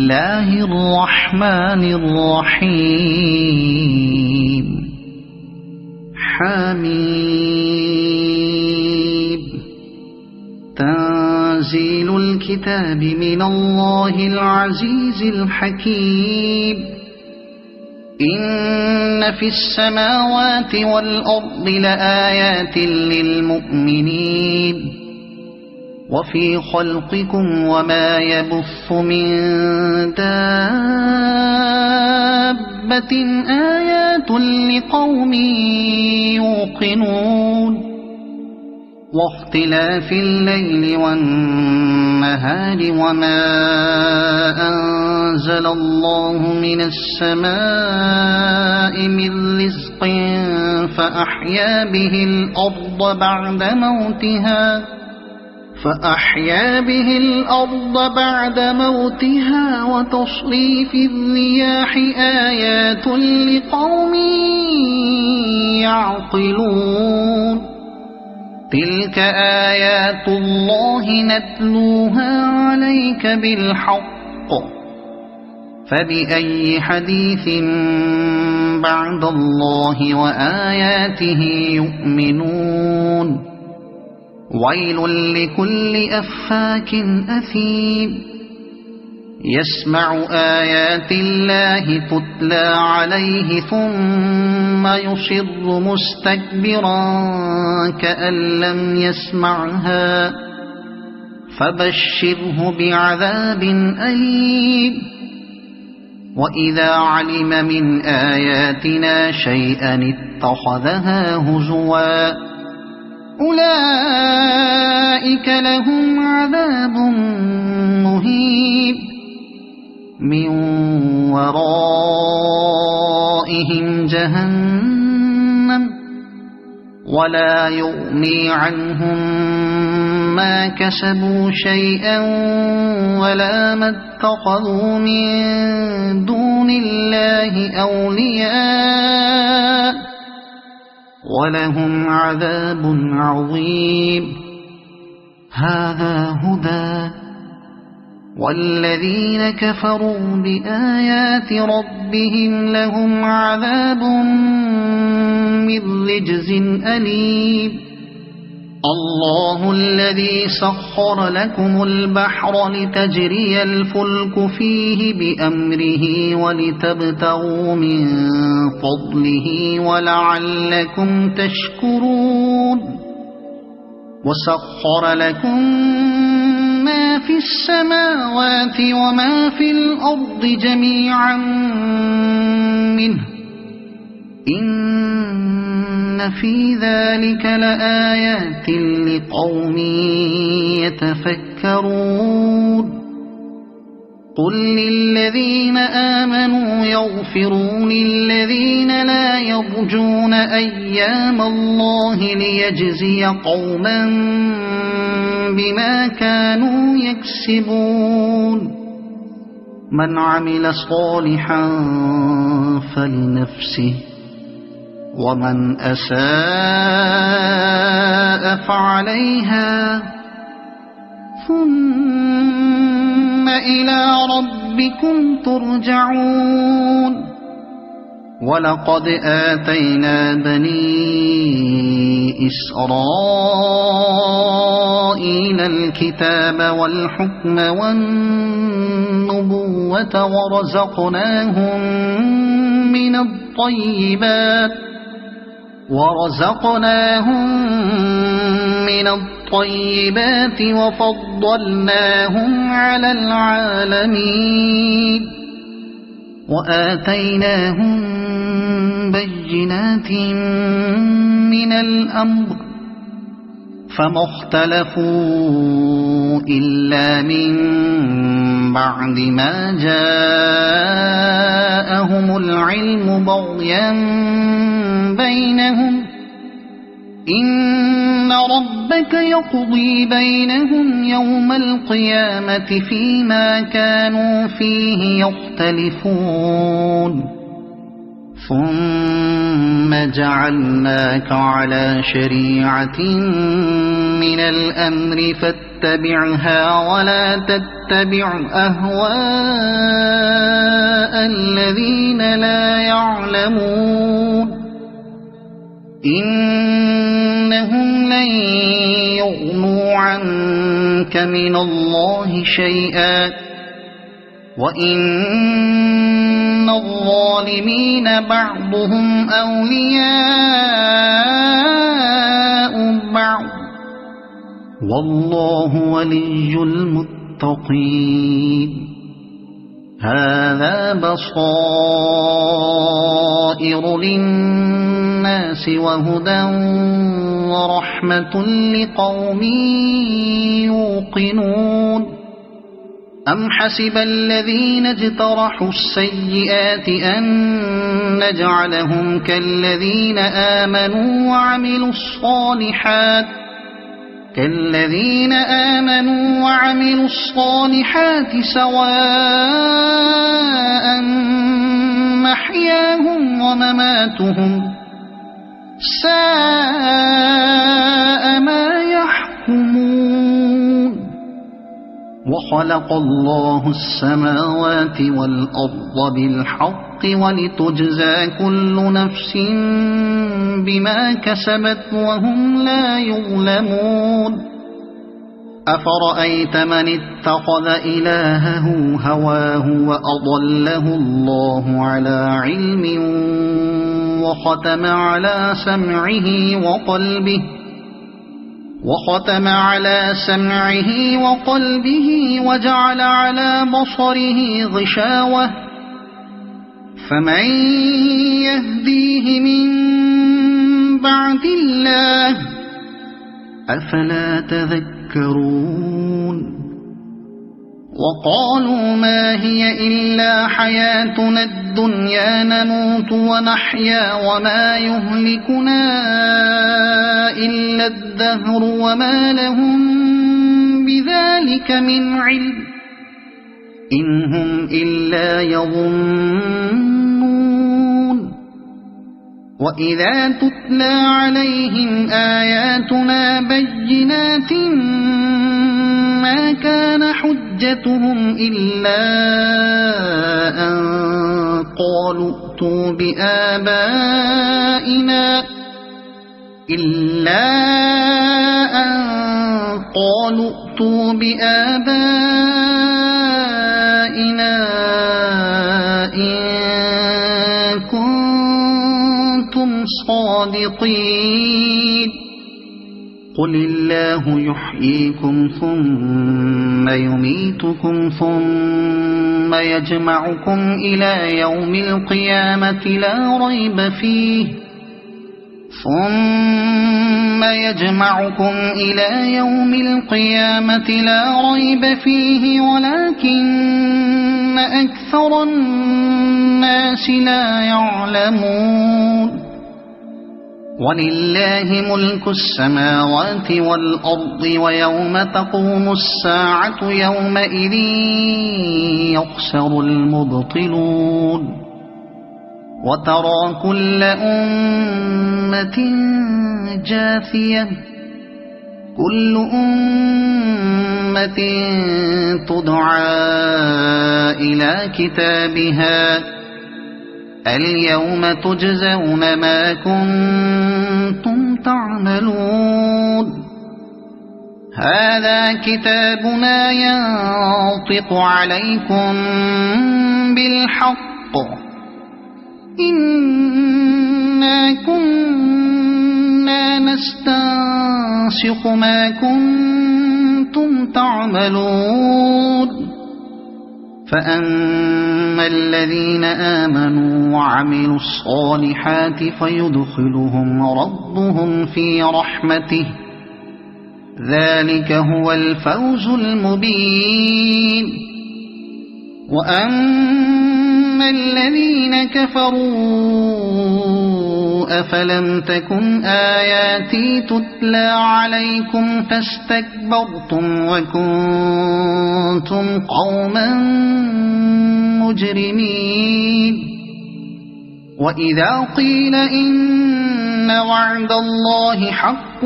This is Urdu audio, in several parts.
الله الرحمن الرحيم حميم تنزيل الكتاب من الله العزيز الحكيم إن في السماوات والأرض لآيات للمؤمنين وفي خلقكم وما يبث من دابة آيات لقوم يوقنون واختلاف الليل والنهار وما أنزل الله من السماء من رزق فأحيا به الأرض بعد موتها وتصريف الرياح آيات لقوم يعقلون تلك آيات الله نتلوها عليك بالحق فبأي حديث بعد الله وآياته يؤمنون ويل لكل أفاك أثيم يسمع آيات الله تتلى عليه ثم يصر مستكبرا كأن لم يسمعها فبشره بعذاب أليم وإذا علم من آياتنا شيئا اتخذها هزوا أولئك لهم عذاب مهين من ورائهم جهنم ولا يغني عنهم ما كسبوا شيئا ولا ما اتخذوا من دون الله أولياء ولهم عذاب عظيم هذا هدى والذين كفروا بآيات ربهم لهم عذاب من رجز أليم الله الذي سخر لكم البحر لتجري الفلك فيه بأمره ولتبتغوا من فضله ولعلكم تشكرون وسخر لكم ما في السماوات وما في الأرض جميعا منه إن في ذلك لآيات لقوم يتفكرون قل للذين آمنوا يغفروا للذين لا يرجون أيام الله ليجزي قوما بما كانوا يكسبون من عمل صالحا فلنفسه ومن أساء فعليها ثم إلى ربكم ترجعون ولقد آتينا بني إسرائيل الكتاب والحكم والنبوة ورزقناهم من الطيبات وفضلناهم على العالمين وآتيناهم بينات من الأمر فما اختلفوا إلا من بعد ما جاءهم العلم بغيا بينهم إن ربك يقضي بينهم يوم القيامة فيما كانوا فيه يختلفون ثم جعلناك على شريعة من الأمر فاتبعها ولا تتبع أهواء الذين لا يعلمون إنهم لن يغنوا عنك من الله شيئا وإن الظالمين بعضهم أولياء بعض والله ولي المتقين هذا بصائر للناس وهدى ورحمة لقوم يوقنون أم حسب الذين اجترحوا السيئات أن نجعلهم كالذين آمنوا وعملوا الصالحات سواء محياهم ومماتهم ساء ما يحكمون وخلق الله السماوات والأرض بالحق ولتجزى كل نفس بما كسبت وهم لا يظلمون أفرأيت من اتخذ إلهه هواه وأضله الله على علم وختم على سمعه وقلبه وجعل على بصره غشاوة فمن يهديه من بعد الله أفلا تذكرون وقالوا ما هي إلا حياتنا الدنيا نموت ونحيا وما يهلكنا إلا الدهر وما لهم بذلك من علم إن هم إلا يظنون وإذا تتلى عليهم آياتنا بينات ما كان حجتهم إلا أن قالوا ائتوا بآبائنا إن كنتم صادقين قل الله يحييكم ثم يميتكم ثم يجمعكم إلى يوم القيامة لا ريب فيه ولكن أكثر الناس لا يعلمون ولله ملك السماوات والأرض ويوم تقوم الساعة يومئذ يخسر المبطلون وترى كل أمة جاثية كل أمة تدعى إلى كتابها اليوم تجزون ما كنتم تعملون هذا كتابنا ينطق عليكم بالحق إنا كنا نستنسخ ما كنتم تعملون فأما الذين آمنوا وعملوا الصالحات فيدخلهم ربهم في رحمته ذلك هو الفوز المبين وأما الذين كفروا أفلم تكن آياتي تتلى عليكم فاستكبرتم وكنتم قوما مجرمين وإذا قيل إن وعد الله حق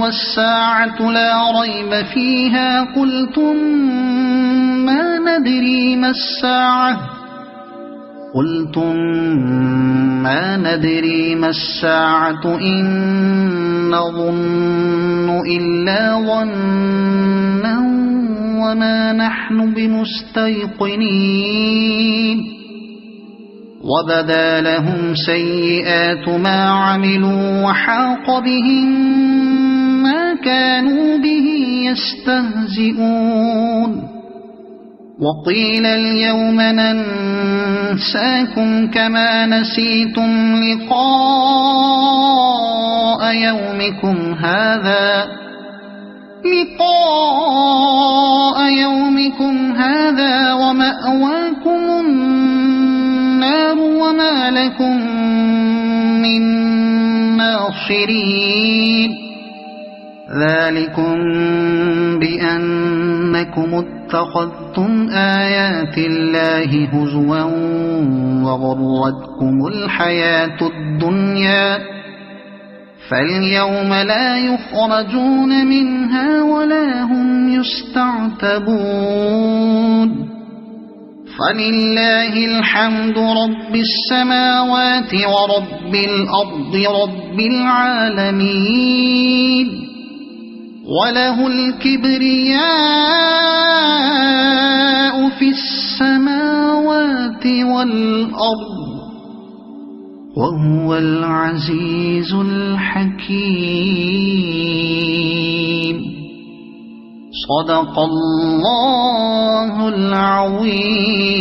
والساعة لا ريب فيها قلتم ما ندري ما الساعة إن نظن إلا ظنا وما نحن بمستيقنين وبدا لهم سيئات ما عملوا وحاق بهم ما كانوا به يستهزئون وقيل اليوم ننساكم كما نسيتم لقاء يومكم هذا ومأواكم النار وما لكم من ناصرين ذلكم بأنكم اتخذتم آيات الله هزوا وغرتكم الحياة الدنيا فاليوم لا يخرجون منها ولا هم يستعتبون فلله الحمد رب السماوات ورب الأرض رب العالمين وله الكبرياء في السماوات والأرض وهو العزيز الحكيم صدق الله العظيم.